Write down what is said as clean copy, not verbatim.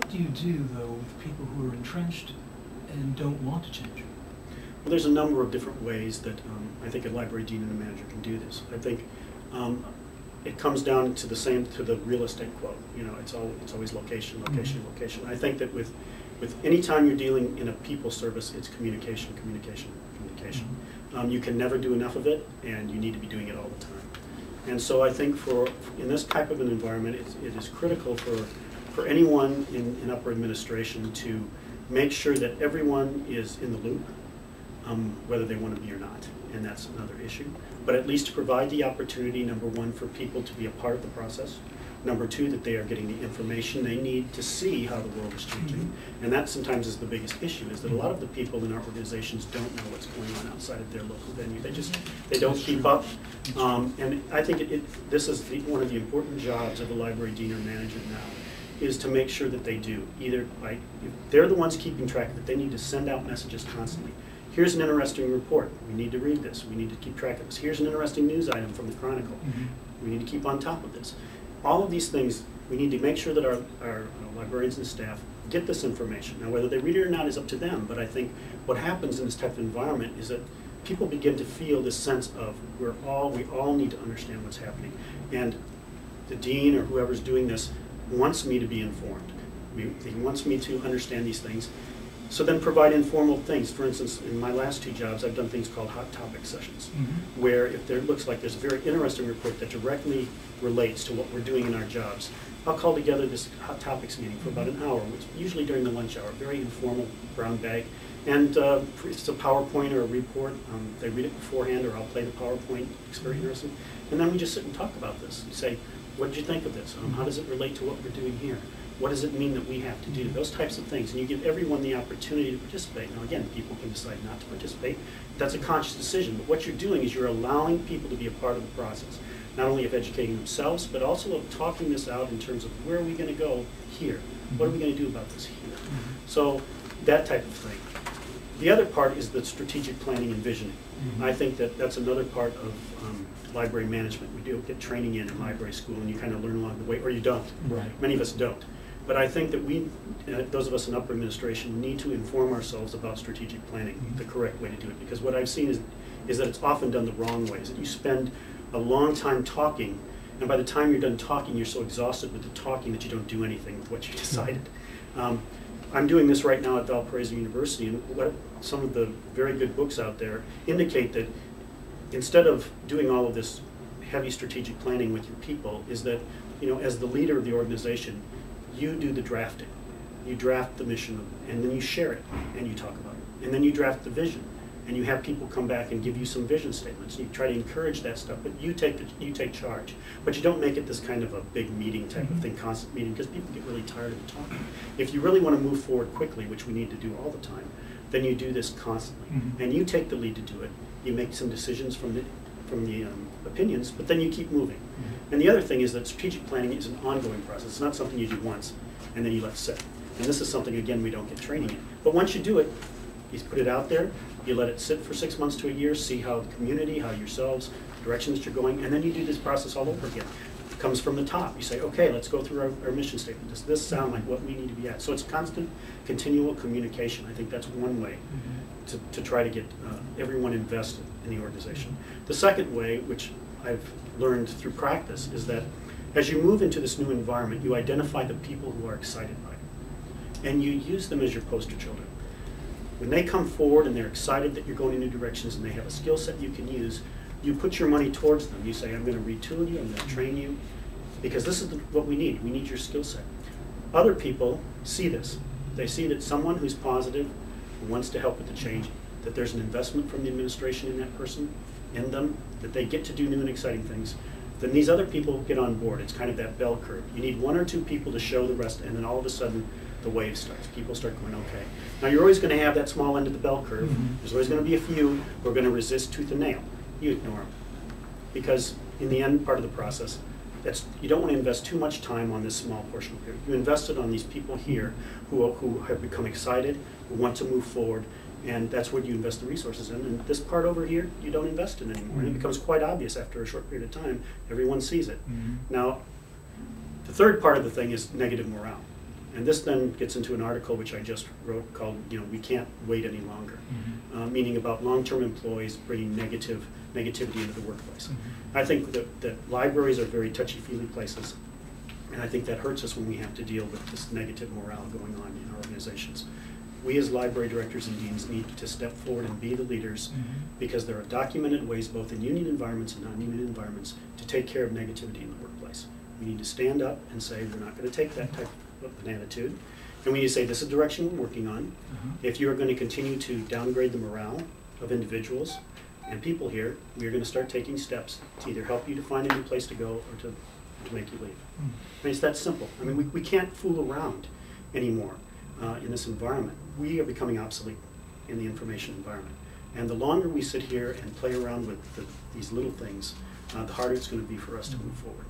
What do you do, though, with people who are entrenched and don't want to change? Well, there's a number of different ways that I think a library dean and a manager can do this. I think it comes down to the real estate quote. You know, it's always location, location, location. I think that with any time you're dealing in a people service, it's communication, communication, communication. You can never do enough of it, and you need to be doing it all the time. And so I think in this type of an environment, it is critical for anyone in upper administration to make sure that everyone is in the loop, whether they want to be or not, and that's another issue. But at least to provide the opportunity, number one, for people to be a part of the process. Number two, that they are getting the information they need to see how the world is changing. And that sometimes is the biggest issue, is that a lot of the people in our organizations don't know what's going on outside of their local venue. They don't keep up. And I think this is one of the important jobs of a library dean or manager now, is to make sure that they do. Either if they're the ones keeping track of it, they need to send out messages constantly. Here's an interesting report. We need to read this. We need to keep track of this. Here's an interesting news item from the Chronicle. We need to keep on top of this. All of these things, we need to make sure that our librarians and staff get this information. Now, whether they read it or not is up to them, but I think what happens in this type of environment is that people begin to feel this sense of we all need to understand what's happening. And the dean or whoever's doing this wants me to be informed. He wants me to understand these things. So then provide informal things. For instance, in my last two jobs, I've done things called hot topic sessions, where if there looks like there's a very interesting report that directly relates to what we're doing in our jobs, I'll call together this hot topics meeting for about an hour, which usually during the lunch hour, very informal, brown bag. And it's a PowerPoint or a report. They read it beforehand, or I'll play the PowerPoint. It's very interesting. And then we just sit and talk about this. You say, what did you think of this? How does it relate to what we're doing here? What does it mean that we have to do? Those types of things. And you give everyone the opportunity to participate. Now again, people can decide not to participate. That's a conscious decision. But what you're doing is you're allowing people to be a part of the process. Not only of educating themselves, but also of talking this out in terms of where are we going to go here? What are we going to do about this here? So that type of thing. The other part is the strategic planning and visioning. I think that that's another part of library management. We do get training in library school, and you kind of learn along the way, or you don't. Right. Many of us don't. But I think that we, those of us in upper administration, need to inform ourselves about strategic planning, the correct way to do it. Because what I've seen is that it's often done the wrong way, is that you spend a long time talking, and by the time you're done talking, you're so exhausted with the talking that you don't do anything with what you decided. I'm doing this right now at Valparaiso University, and some of the very good books out there indicate that instead of doing all of this heavy strategic planning with your people, is that, you know, as the leader of the organization, you do the drafting. You draft the mission, and then you share it, and you talk about it. And then you draft the vision, and you have people come back and give you some vision statements. You try to encourage that stuff, but you take charge. But you don't make it this kind of a big meeting type of thing, constant meeting, because people get really tired of talking. If you really want to move forward quickly, which we need to do all the time, then you do this constantly. And you take the lead to do it. You make some decisions from the opinions, but then you keep moving. And the other thing is that strategic planning is an ongoing process. It's not something you do once and then you let it sit. And this is something, again, we don't get training in. But once you do it, you put it out there, you let it sit for 6 months to a year, see how the community, how yourselves, the direction that you're going, and then you do this process all over again. It comes from the top. You say, okay, let's go through our mission statement. Does this sound like what we need to be at? So it's constant, continual communication. I think that's one way to try to get everyone invested in the organization. The second way, which I've learned through practice, is that as you move into this new environment, you identify the people who are excited by it. And you use them as your poster children. When they come forward and they're excited that you're going in new directions and they have a skill set you can use, you put your money towards them. You say, I'm going to retool you, I'm going to train you, because this is what we need. We need your skill set. Other people see this. They see that someone who's positive, who wants to help with the change, that there's an investment from the administration in that person, in them, that they get to do new and exciting things, then these other people get on board. It's kind of that bell curve. You need one or two people to show the rest, and then all of a sudden the wave starts. People start going, okay. Now you're always going to have that small end of the bell curve. There's always going to be a few who are going to resist tooth and nail. You ignore them. Because in the end part of the process, you don't want to invest too much time on this small portion of it. You invest it on these people here who have become excited, who want to move forward, and that's what you invest the resources in. And this part over here, you don't invest in anymore. And it becomes quite obvious after a short period of time. Everyone sees it. Now, the third part of the thing is negative morale. And this then gets into an article which I just wrote called, We Can't Wait Any Longer, meaning about long-term employees bringing negativity into the workplace. I think that libraries are very touchy-feely places, and I think that hurts us when we have to deal with this negative morale going on in our organizations. We as library directors and deans need to step forward and be the leaders, because there are documented ways, both in union environments and non-union environments, to take care of negativity in the workplace. We need to stand up and say, we're not going to take that type of an attitude. And we need to say, this is the direction we're working on. If you are going to continue to downgrade the morale of individuals and people here, we are going to start taking steps to either help you to find a new place to go or to make you leave. I mean, it's that simple. I mean, we can't fool around anymore in this environment. We are becoming obsolete in the information environment. And the longer we sit here and play around with these little things, the harder it's going to be for us to move forward.